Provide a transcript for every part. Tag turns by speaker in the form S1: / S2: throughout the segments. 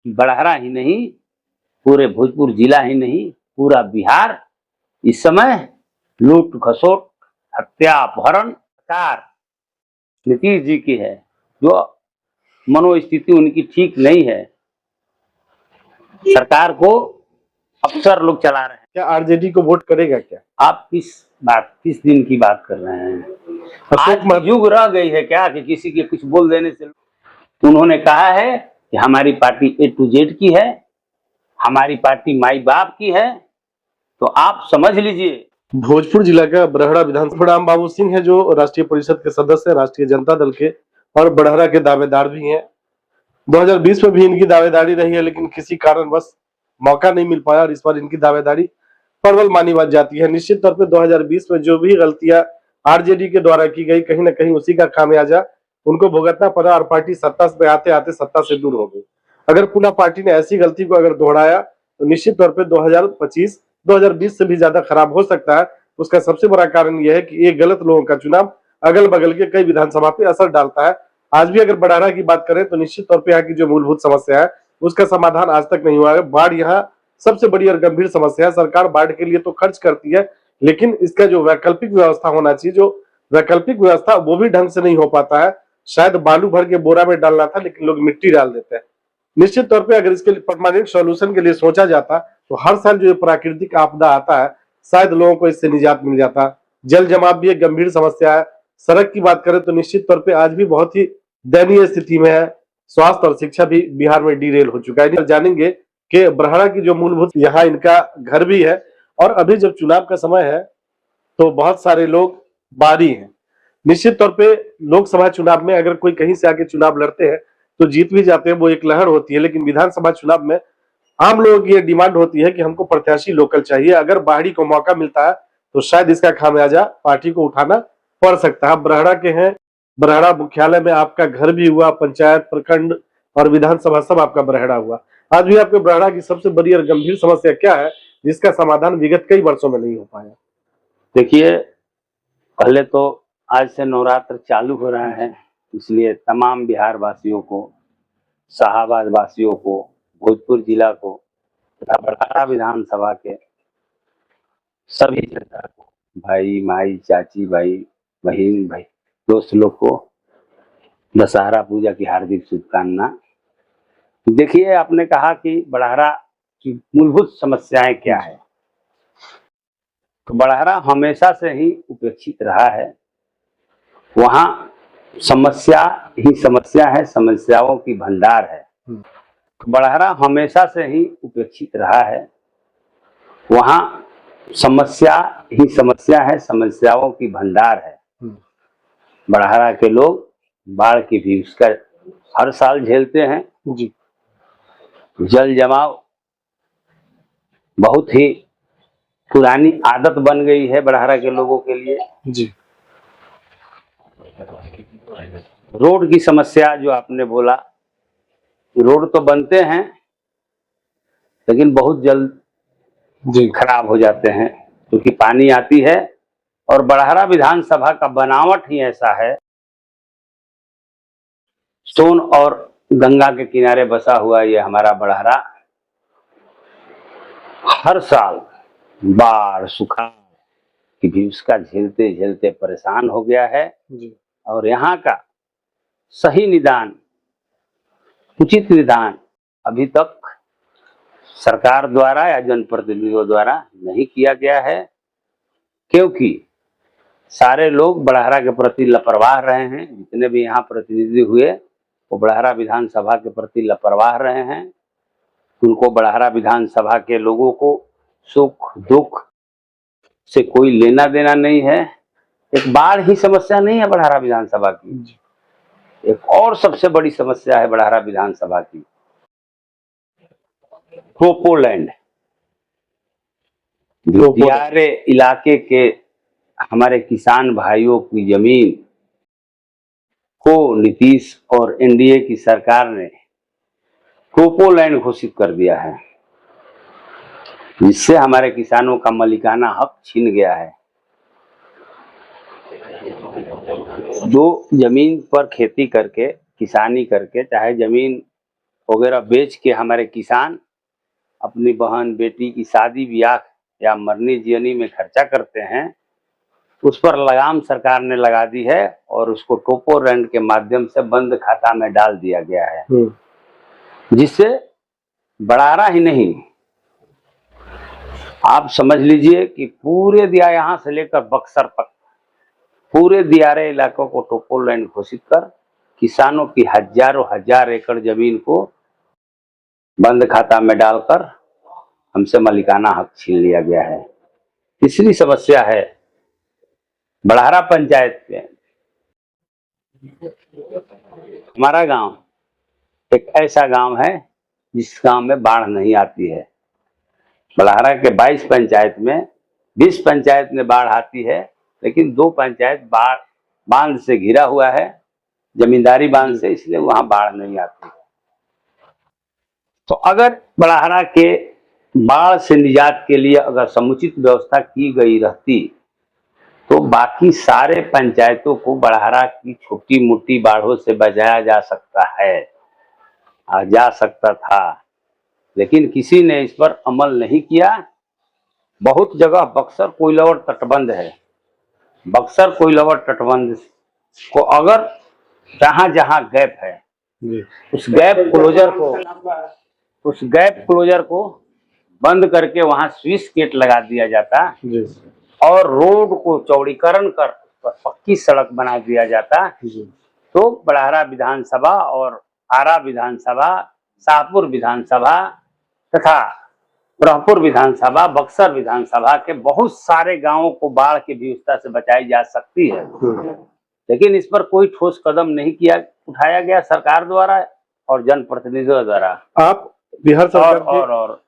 S1: बड़हरा ही नहीं, पूरे भोजपुर जिला ही नहीं, पूरा बिहार इस समय लूट खसोट, हत्या, अपहरण सरकार नीतीश जी की है, जो मनोस्थिति उनकी ठीक नहीं है। सरकार को अफसर लोग चला रहे हैं।
S2: क्या आरजेडी को वोट करेगा क्या?
S1: आप किस दिन की बात कर रहे हैं? आज युग रह गई है क्या कि किसी के कुछ बोल देने से? उन्होंने कहा है कि हमारी पार्टी A to Z की है, हमारी पार्टी माई बाप की है, तो आप समझ लीजिए।
S2: भोजपुर जिला का बड़हरा विधानसभा राम बाबू सिंह है, जो राष्ट्रीय परिषद के सदस्य, राष्ट्रीय जनता दल के और बड़हरा के दावेदार भी हैं। 2020 में भी इनकी दावेदारी रही है, लेकिन किसी कारणवश मौका नहीं मिल पाया और इस बार इनकी दावेदारी प्रबल मानी जाती है। निश्चित तौर पे 2020 में जो भी गलतियां आरजेडी के द्वारा की गई, कहीं ना कहीं उसी का खामियाजा उनको भुगतना पड़ा और पार्टी सत्ता पे आते आते सत्ता से दूर हो गई। अगर पुनः पार्टी ने ऐसी गलती को अगर दोहराया तो निश्चित तौर पे 2025 2020 से भी ज्यादा खराब हो सकता है। उसका सबसे बड़ा कारण यह है कि ये गलत लोगों का चुनाव अगल बगल के कई विधानसभा पे असर डालता है। आज भी अगर बड़हरा की बात करें तो निश्चित तौर पे यहाँ की जो मूलभूत समस्या है उसका समाधान आज तक नहीं हुआ है। बाढ़ यहाँ सबसे बड़ी और गंभीर समस्या है। सरकार बाढ़ के लिए तो खर्च करती है, लेकिन इसका जो वैकल्पिक व्यवस्था होना चाहिए, जो वैकल्पिक व्यवस्था वो भी ढंग से नहीं हो पाता है। शायद बालू भर के बोरा में डालना था, लेकिन लोग मिट्टी डाल देते हैं। निश्चित तौर पे अगर इसके लिए परमानेंट सॉल्यूशन के लिए सोचा जाता तो हर साल जो प्राकृतिक आपदा आता है शायद लोगों को इससे निजात मिल जाता। जल जमाव भी एक गंभीर समस्या है। सड़क की बात करें तो निश्चित तौर पे आज भी बहुत ही दयनीय स्थिति में है। स्वास्थ्य और शिक्षा भी बिहार में डीरेल हो चुका है। जानेंगे कि बड़हरा की जो मूलभूत यहाँ इनका घर भी है और अभी जब चुनाव का समय है तो बहुत सारे लोग बाहरी हैं। निश्चित तौर पे लोकसभा चुनाव में अगर कोई कहीं से आके चुनाव लड़ते हैं तो जीत भी जाते हैं, वो एक लहर होती है। लेकिन विधानसभा चुनाव में आम लोगों की ये डिमांड होती है कि हमको प्रत्याशी लोकल चाहिए। अगर बाहरी को मौका मिलता है तो शायद इसका खामियाजा पार्टी को उठाना पड़ सकता है। बड़हरा के हैं, बड़हरा मुख्यालय में आपका घर भी हुआ, पंचायत, प्रखंड और विधानसभा सब आपका बड़हरा हुआ। आज भी आपके बड़हरा की सबसे बड़ी और गंभीर समस्या क्या है जिसका समाधान विगत कई वर्षों में नहीं हो पाया?
S1: देखिए, पहले तो आज से नवरात्र चालू हो रहा है, इसलिए तमाम बिहार वासियों को, शाहाबाद वासियों को, भोजपुर जिला को तथा बड़हरा विधानसभा के सभी जनता को, भाई माई चाची भाई बहन भाई दोस्त लोग को दशहरा पूजा की हार्दिक शुभकामना। देखिए, आपने कहा कि बड़हरा की मूलभूत समस्याएं क्या है, तो बड़हरा हमेशा से ही उपेक्षित रहा है। वहाँ समस्या ही समस्या है, समस्याओं की भंडार है। बड़हरा हमेशा से ही उपेक्षित रहा है। वहाँ समस्या ही समस्या है, समस्याओं की भंडार है। बड़हरा के लोग बाढ़ की भी उसका हर साल झेलते हैं जी। जल जमाव बहुत ही पुरानी आदत बन गई है बड़हरा के लोगों के लिए जी। रोड की समस्या जो आपने बोला, रोड तो बनते हैं लेकिन बहुत जल्द जी खराब हो जाते हैं, क्योंकि पानी आती है। और बड़हरा विधानसभा का बनावट ही ऐसा है, सोन और गंगा के किनारे बसा हुआ ये हमारा बड़हरा हर साल बाढ़ सुखाड़ की भी उसका झेलते झेलते परेशान हो गया है जी। और यहाँ का सही निदान, उचित निदान अभी तक सरकार द्वारा या जनप्रतिनिधियों द्वारा नहीं किया गया है, क्योंकि सारे लोग बड़हरा के प्रति लापरवाह रहे हैं। जितने भी यहाँ प्रतिनिधि हुए वो बड़हरा विधानसभा के प्रति लापरवाह रहे हैं। उनको बड़हरा विधानसभा के लोगों को सुख दुख से कोई लेना देना नहीं है। एक बाढ़ ही समस्या नहीं है बड़हरा विधानसभा की, एक और सबसे बड़ी समस्या है बड़हरा विधानसभा की क्रोपोलैंड। दियारे इलाके के हमारे किसान भाइयों की जमीन को नीतीश और एनडीए की सरकार ने क्रोपोलैंड घोषित कर दिया है, जिससे हमारे किसानों का मालिकाना हक छीन गया है। जो जमीन पर खेती करके, किसानी करके, चाहे जमीन वगैरह बेच के हमारे किसान अपनी बहन बेटी की शादी ब्याह या मरनी जियनी में खर्चा करते हैं, उस पर लगाम सरकार ने लगा दी है और उसको टोपो रैंड के माध्यम से बंद खाता में डाल दिया गया है, जिससे बड़ारा ही नहीं, आप समझ लीजिए कि पूरे दिया यहां से लेकर बक्सर तक पूरे दियारे इलाकों को टोपो लैंड घोषित कर किसानों की हजारों हजार एकड़ जमीन को बंद खाता में डालकर हमसे मालिकाना हक छीन लिया गया है। तीसरी समस्या है बड़हरा पंचायत में। हमारा गांव एक ऐसा गांव है जिस गांव में बाढ़ नहीं आती है। बड़हरा के 22 पंचायत में 20 पंचायत में बाढ़ आती है, लेकिन 2 पंचायत बाढ़ बांध से घिरा हुआ है, जमींदारी बांध से, इसलिए वहां बाढ़ नहीं आती है। तो अगर बड़हरा के बाढ़ से निजात के लिए अगर समुचित व्यवस्था की गई रहती तो बाकी सारे पंचायतों को बड़हरा की छोटी मोटी बाढ़ों से बचाया जा सकता है, जा सकता था, लेकिन किसी ने इस पर अमल नहीं किया। बहुत जगह बक्सर कोइलवर तटबंध है, बक्सर कोइलवर तटबंध को अगर जहां जहां गैप है उस गैप क्लोजर को बंद करके वहां स्विच गेट लगा दिया जाता और रोड को चौड़ीकरण कर पक्की सड़क बना दिया जाता, तो बड़हरा विधानसभा और आरा विधानसभा, शाहपुर विधानसभा तथा ब्रह्मपुर विधानसभा, बक्सर विधानसभा के बहुत सारे गांवों को बाढ़ की विवस्था से बचाई जा सकती है। लेकिन इस पर कोई ठोस कदम नहीं उठाया गया सरकार द्वारा और जनप्रतिनिधियों द्वारा।
S2: आप बिहार सरकार
S1: और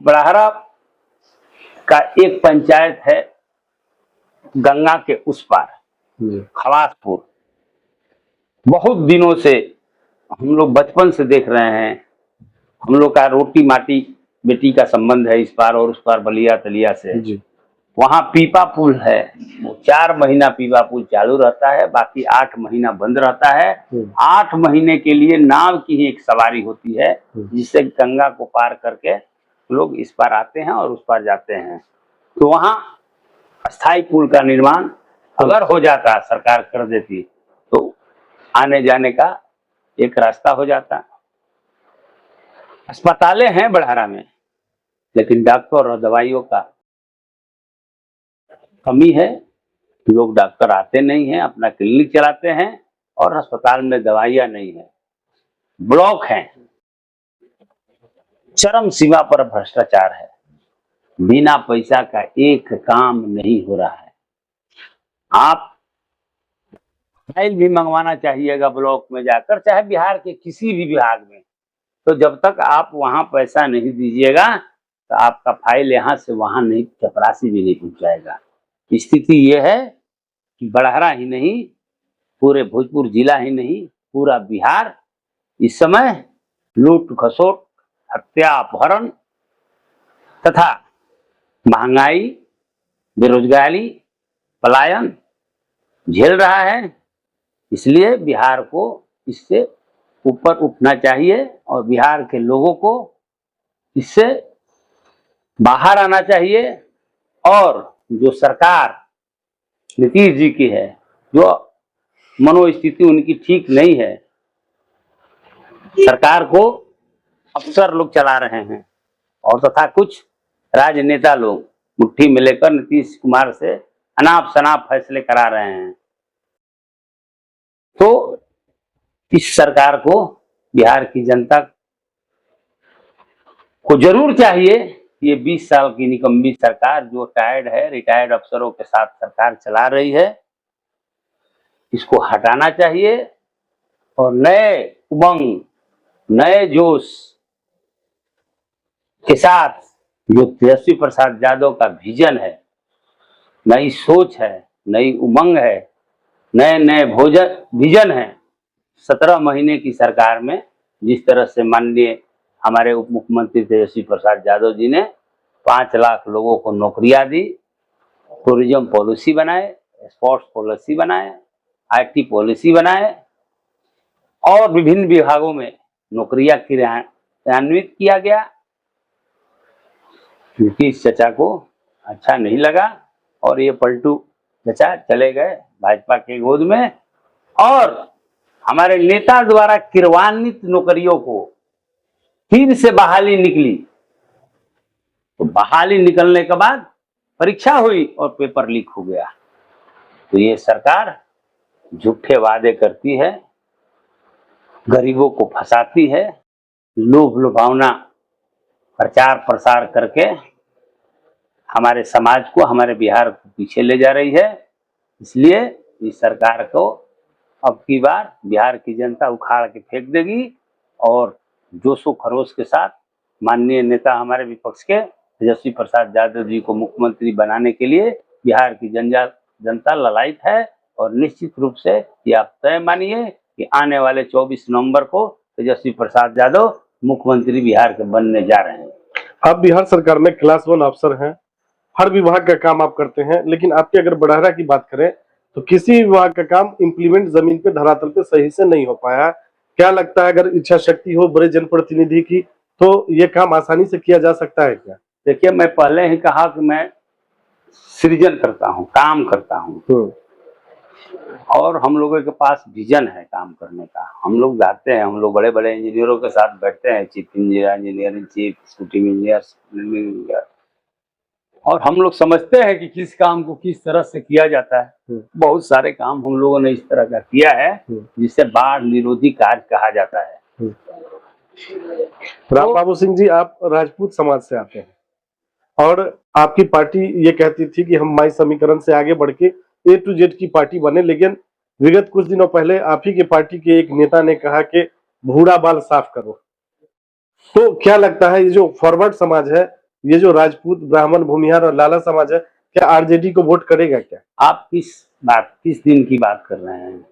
S1: बड़हरा का एक पंचायत है गंगा के उस पार खवासपुर, बहुत दिनों से हम लोग बचपन से देख रहे हैं, हम लोग का रोटी माटी बेटी का संबंध है इस पार और उस पार बलिया तलिया से
S2: जी।
S1: वहां पीपा पुल है, वो 4 महीना पीपा पुल चालू रहता है, बाकी 8 महीना बंद रहता है। 8 महीने के लिए नाव की ही एक सवारी होती है जिससे गंगा को पार करके लोग इस पार आते हैं और उस पार जाते हैं। तो वहां अस्थाई पुल का निर्माण अगर हो जाता, सरकार कर देती, तो आने जाने का एक रास्ता हो जाता। अस्पतालें हैं बड़हरा में, लेकिन डॉक्टर और दवाइयों का कमी है, लोग डॉक्टर आते नहीं हैं, अपना क्लिनिक चलाते हैं और अस्पताल में दवाइयां नहीं है, ब्लॉक हैं, चरम सीमा पर भ्रष्टाचार है, बिना पैसा का एक काम नहीं हो रहा है। आप फाइल भी मंगवाना चाहिएगा ब्लॉक में जाकर, चाहे बिहार के किसी भी विभाग में, तो जब तक आप वहां पैसा नहीं दीजिएगा तो आपका फाइल यहाँ से वहां नहीं, चपरासी भी नहीं पहुंचाएगा। स्थिति ये है कि बड़हरा ही नहीं, पूरे भोजपुर जिला ही नहीं, पूरा बिहार इस समय लूट खसोट, हत्या, अपहरण तथा महंगाई, बेरोजगारी, पलायन झेल रहा है। इसलिए बिहार को इससे ऊपर उठना चाहिए और बिहार के लोगों को इससे बाहर आना चाहिए। और जो सरकार नीतीश जी की है, जो मनोस्थिति उनकी ठीक नहीं है, सरकार को अफसर लोग चला रहे हैं और तथा कुछ राजनेता लोग मुट्ठी में लेकर नीतीश कुमार से अनाप शनाप फैसले करा रहे हैं। तो इस सरकार को, बिहार की जनता को जरूर चाहिए, ये 20 साल की निकम्मी सरकार जो टायर्ड है, रिटायर्ड अफसरों के साथ सरकार चला रही है, इसको हटाना चाहिए और नए उमंग, नए जोश के साथ जो तेजस्वी प्रसाद यादव का विजन है, नई सोच है, नई उमंग है, नए नए विजन है। 17 महीने की सरकार में जिस तरह से माननीय हमारे उप मुख्यमंत्री तेजस्वी प्रसाद यादव जी ने 5 लाख लोगों को नौकरियां दी, टूरिज्म पॉलिसी बनाए, स्पोर्ट्स पॉलिसी बनाए, IT पॉलिसी बनाए और विभिन्न विभागों में नौकरियां क्रियान्वित किया गया, क्योंकि इस चचा को अच्छा नहीं लगा और ये पलटू चचा चले गए भाजपा के गोद में, और हमारे नेता द्वारा क्रियान्वित नौकरियों को फिर से बहाली निकली। तो बहाली निकलने के बाद परीक्षा हुई और पेपर लीक हो गया। तो ये सरकार झूठे वादे करती है, गरीबों को फंसाती है, लोभ लुभावना प्रचार प्रसार करके हमारे समाज को, हमारे बिहार को पीछे ले जा रही है। इसलिए इस सरकार को अब की बार बिहार की जनता उखाड़ के फेंक देगी और जोशो खरोश के साथ माननीय नेता हमारे विपक्ष के तेजस्वी प्रसाद यादव जी को मुख्यमंत्री बनाने के लिए बिहार की जनता ललायित है। और निश्चित रूप से ये आप तय मानिए कि आने वाले 24 नवंबर को तेजस्वी प्रसाद यादव मुख्यमंत्री बिहार के बनने जा रहे हैं।
S2: आप बिहार सरकार में क्लास 1 अफसर हैं, हर विभाग का काम आप करते हैं, लेकिन आपकी अगर बड़हरा की बात करें तो किसी विभाग का काम इम्प्लीमेंट जमीन पे धरातल पे सही से नहीं हो पाया। क्या लगता है अगर इच्छा शक्ति हो बड़े जनप्रतिनिधि की तो ये काम आसानी से किया जा सकता है क्या?
S1: देखिए, मैं पहले ही कहा कि मैं सृजन करता हूँ, काम करता हूँ, और हम लोगों के पास विजन है काम करने का। हम लोग जाते हैं, हम लोग बड़े बड़े इंजीनियरों के साथ बैठते हैं, chief engineer, engineering chief, executive engineer, और हम लोग समझते हैं कि किस काम को किस तरह से किया जाता है। बहुत सारे काम हम लोगों ने इस तरह का किया है जिसे बाढ़ निरोधी कार्य कहा जाता है।
S2: राम बाबू सिंह जी, आप राजपूत समाज से आते हैं और आपकी पार्टी ये कहती थी कि हम माई समीकरण से आगे बढ़ के A to Z की पार्टी बने, लेकिन विगत कुछ दिनों पहले आप ही के पार्टी के एक नेता ने कहा कि भूरा बाल साफ करो। तो क्या लगता है ये जो फॉरवर्ड समाज है, ये जो राजपूत, ब्राह्मण, भूमिहार और लाला समाज है, क्या आरजेडी को वोट करेगा क्या?
S1: आप किस दिन की बात कर रहे हैं?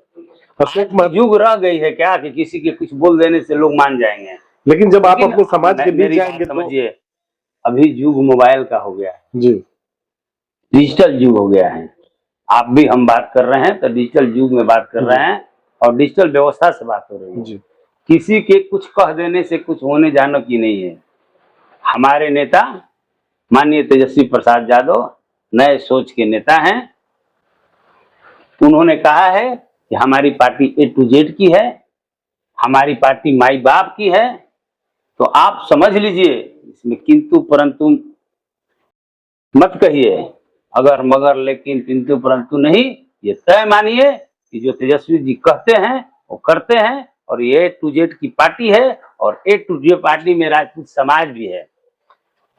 S1: युग रह गई है क्या कि किसी के कुछ बोल देने से लोग मान जाएंगे?
S2: लेकिन जब आप अपने समाज के बीच जाएंगे
S1: समझिए, अभी युग मोबाइल का हो गया है
S2: जी,
S1: डिजिटल युग हो गया है। आप भी हम बात कर रहे हैं तो डिजिटल युग में बात कर रहे हैं और डिजिटल व्यवस्था से बात हो रही है जी। किसी के कुछ कह देने से कुछ होने जाने की नहीं है। हमारे नेता माननीय तेजस्वी प्रसाद यादव नए सोच के नेता हैं। उन्होंने कहा है कि हमारी पार्टी A to Z की है, हमारी पार्टी माई बाप की है। तो आप समझ लीजिए, इसमें किंतु परंतु मत कहिए, अगर मगर लेकिन किंतु परंतु नहीं। ये तय मानिए कि जो तेजस्वी जी कहते हैं वो करते हैं, और ये A to Z की पार्टी है और A to Z पार्टी में राजपूत समाज भी है,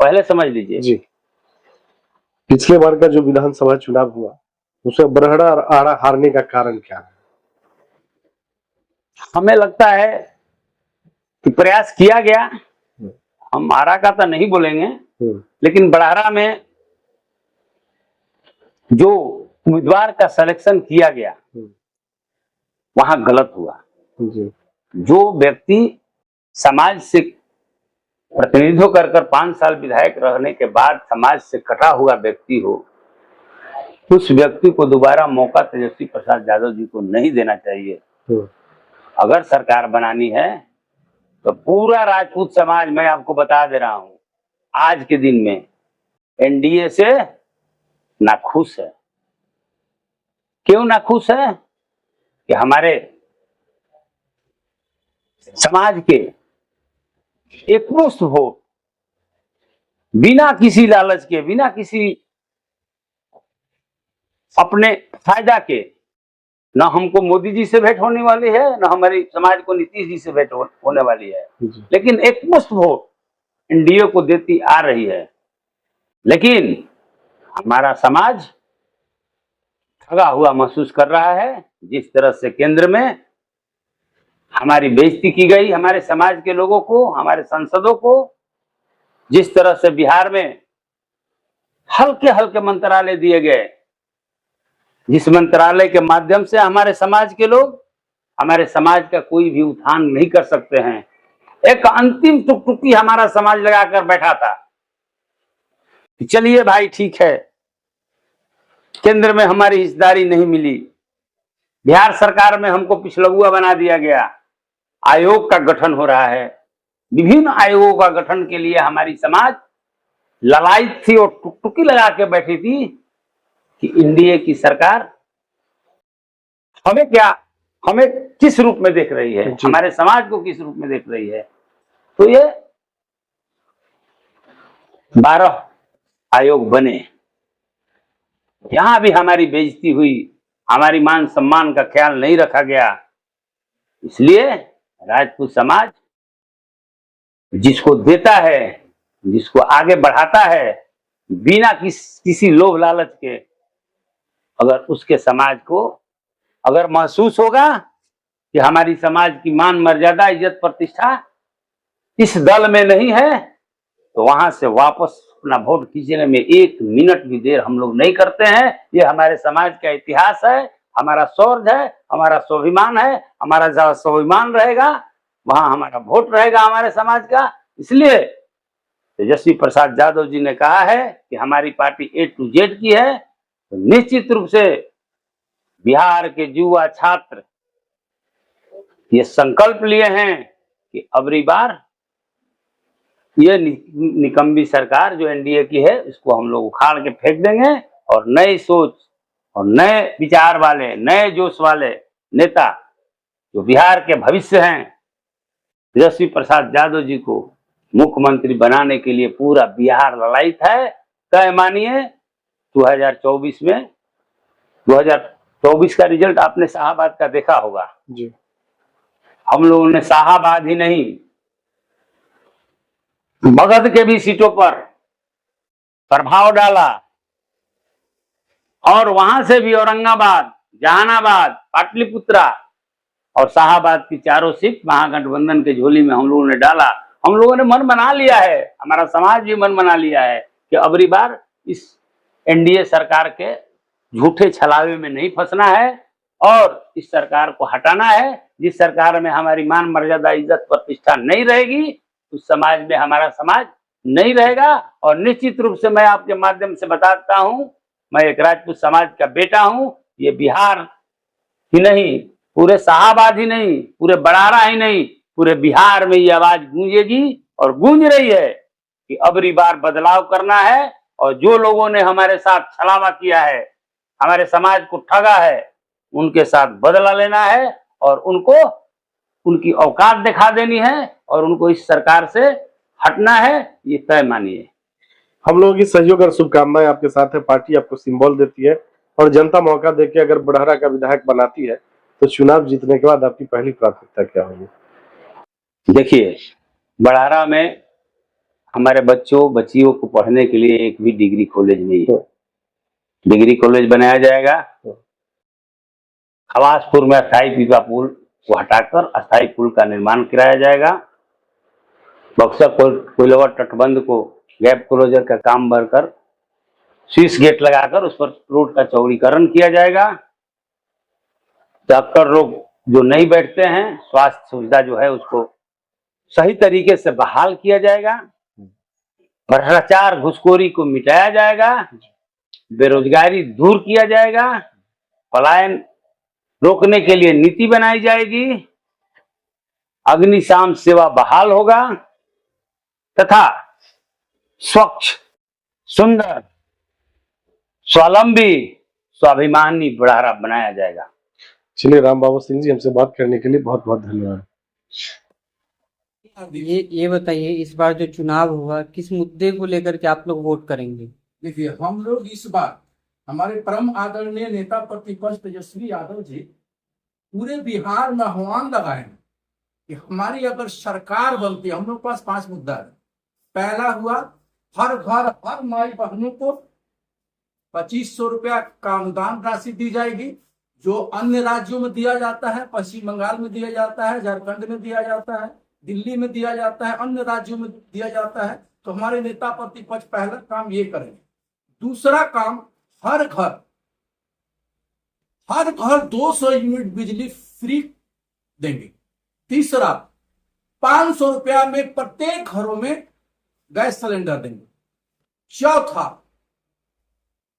S1: पहले समझ लीजिए
S2: जी। पिछले बार का जो विधानसभा चुनाव हुआ उसमें बरहड़ा और आरा हारने का कारण क्या है?
S1: हमें लगता है कि प्रयास किया गया। हम आरा का तो नहीं बोलेंगे, लेकिन बड़हरा में जो उम्मीदवार का सिलेक्शन किया गया वहां गलत हुआ
S2: जी।
S1: जो व्यक्ति समाज से प्रतिनिधित्व कर 5 साल विधायक रहने के बाद समाज से कटा हुआ व्यक्ति हो, उस व्यक्ति को दोबारा मौका तेजस्वी प्रसाद यादव जी को नहीं देना चाहिए। अगर सरकार बनानी है तो पूरा राजपूत समाज, मैं आपको बता दे रहा हूं, आज के दिन में एनडीए से नाखुश है। क्यों नाखुश है? कि हमारे समाज के एकमुश्त वोट बिना किसी लालच के, बिना किसी अपने फायदा के, न हमको मोदी जी से भेंट होने वाली है, न हमारे समाज को नीतीश जी से भेंट होने वाली है, लेकिन एकमुश्त वोट एनडीए को देती आ रही है। लेकिन हमारा समाज ठगा हुआ महसूस कर रहा है। जिस तरह से केंद्र में हमारी बेइज्जती की गई, हमारे समाज के लोगों को, हमारे सांसदों को, जिस तरह से बिहार में हल्के हल्के मंत्रालय दिए गए, जिस मंत्रालय के माध्यम से हमारे समाज के लोग, हमारे समाज का कोई भी उत्थान नहीं कर सकते हैं। एक अंतिम टुकटुकी हमारा समाज लगाकर बैठा था, चलिए भाई ठीक है, केंद्र में हमारी हिस्सेदारी नहीं मिली, बिहार सरकार में हमको पिछलगुआ बना दिया गया, आयोग का गठन हो रहा है। विभिन्न आयोगों का गठन के लिए हमारी समाज ललायत थी और टुकटुकी लगा के बैठी थी कि एनडीए की सरकार हमें किस रूप में देख रही है, हमारे समाज को किस रूप में देख रही है। तो ये 12 आयोग बने, यहां भी हमारी बेइज्जती हुई, हमारी मान सम्मान का ख्याल नहीं रखा गया। इसलिए राजपूत समाज जिसको देता है, जिसको आगे बढ़ाता है बिना किसी लोभ लालच के, अगर उसके समाज को अगर महसूस होगा कि हमारी समाज की मान मर्यादा इज्जत प्रतिष्ठा इस दल में नहीं है, तो वहां से वापस अपना वोट खींचने में 1 मिनट भी देर हम लोग नहीं करते हैं। ये हमारे समाज का इतिहास है, हमारा शौर्य है, हमारा स्वाभिमान है। हमारा जहाँ स्वाभिमान रहेगा वहां हमारा वोट रहेगा हमारे समाज का। इसलिए तेजस्वी प्रसाद यादव जी ने कहा है कि हमारी पार्टी A to Z की है, तो निश्चित रूप से बिहार के युवा छात्र ये संकल्प लिए हैं कि अबरी बार ये निकम्बी सरकार जो एनडीए की है इसको हम लोग उखाड़ के फेंक देंगे और नई सोच और नए विचार वाले, नए जोश वाले नेता जो बिहार के भविष्य हैं, तेजस्वी प्रसाद यादव जी को मुख्यमंत्री बनाने के लिए पूरा बिहार ललायत है। तय मानिए 2024 में 2024 का रिजल्ट आपने शाहाबाद का देखा होगा
S2: जी।
S1: हम लोगों ने शाहाबाद ही नहीं मगध के भी सीटों पर प्रभाव डाला और वहां से भी औरंगाबाद, जहानाबाद, पाटलिपुत्रा और शाहाबाद की 4 सीट महागठबंधन के झोली में हम लोगों ने डाला। हम लोगों ने मन बना लिया है, हमारा समाज भी मन बना लिया है कि अबरी बार इस एनडीए सरकार के झूठे छलावे में नहीं फंसना है और इस सरकार को हटाना है। जिस सरकार में हमारी मान मर्यादा इज्जत प्रतिष्ठा नहीं रहेगी उस समाज में हमारा समाज नहीं रहेगा। और निश्चित रूप से मैं आपके माध्यम से बताता हूं, मैं एक राजपूत समाज का बेटा हूं। ये बिहार ही नहीं, पूरे शाहाबाद ही नहीं, पूरे बड़ारा ही नहीं, पूरे बिहार में ये आवाज गूंजेगी और गूंज रही है कि अबरी बार बदलाव करना है। और जो लोगों ने हमारे साथ छलावा किया है, हमारे समाज को ठगा है, उनके साथ बदला लेना है और उनको उनकी औकात दिखा देनी है और उनको इस सरकार से हटना है, ये तय मानिए।
S2: हम लोगों की सहयोग और शुभकामनाएं आपके साथ है। पार्टी आपको सिंबल देती है और जनता मौका देके अगर बढ़हरा का विधायक बनाती है तो चुनाव जीतने के बाद आपकी पहली प्राथमिकता क्या होगी?
S1: देखिए, बढ़हरा में हमारे बच्चों बच्चियों को पढ़ने के लिए एक भी डिग्री कॉलेज नहीं है। डिग्री कॉलेज बनाया जाएगा। खवासपुर में अस्थायी पीपा पुल को हटाकर अस्थायी पुल का निर्माण कराया जाएगा। बक्सर कोइलवर तटबंध को गैप क्लोजर का काम भरकर स्विच गेट लगाकर उस पर रोड का चौड़ीकरण किया जाएगा। डॉक्टर लोग जो नहीं बैठते हैं, स्वास्थ्य सुविधा जो है उसको सही तरीके से बहाल किया जाएगा। भ्रष्टाचार घुसखोरी को मिटाया जाएगा। बेरोजगारी दूर किया जाएगा। पलायन रोकने के लिए नीति बनाई जाएगी। अग्निशाम सेवा बहाल होगा तथा स्वच्छ, सुंदर, स्वावलंबी, स्वाभिमानी बढ़ारा बनाया जाएगा।
S2: चलिए, राम बाबू सिंह जी, हमसे बात करने के लिए बहुत बहुत धन्यवाद।
S3: ये बताइए, इस बार जो चुनाव हुआ किस मुद्दे को लेकर के आप लोग वोट करेंगे?
S4: देखिए, हम लोग इस बार हमारे परम आदरणीय नेता प्रतिपक्ष तेजस्वी यादव जी पूरे बिहार में आह्वान लगाए हैं कि हमारी अगर सरकार बनती है, हम लोग के पास 5 मुद्दा है। पहला हुआ, हर घर हर माई बहनों को 2500 रुपया का अनुदान राशि दी जाएगी, जो अन्य राज्यों में दिया जाता है। पश्चिम बंगाल में दिया जाता है, झारखंड में दिया जाता है, दिल्ली में दिया जाता है, अन्य राज्यों में दिया जाता है। तो हमारे नेता प्रतिपक्ष पहला काम ये करेंगे। दूसरा काम, हर घर 200 यूनिट बिजली फ्री देंगे। तीसरा, 500 रुपया में प्रत्येक घरों में गैस सिलेंडर देंगे।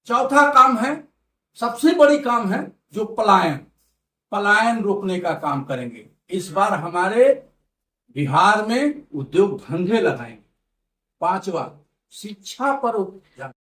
S4: चौथा काम है, सबसे बड़ी काम है, जो पलायन रोकने का काम करेंगे। इस बार हमारे बिहार में उद्योग धंधे लगाएंगे। 5वां, शिक्षा पर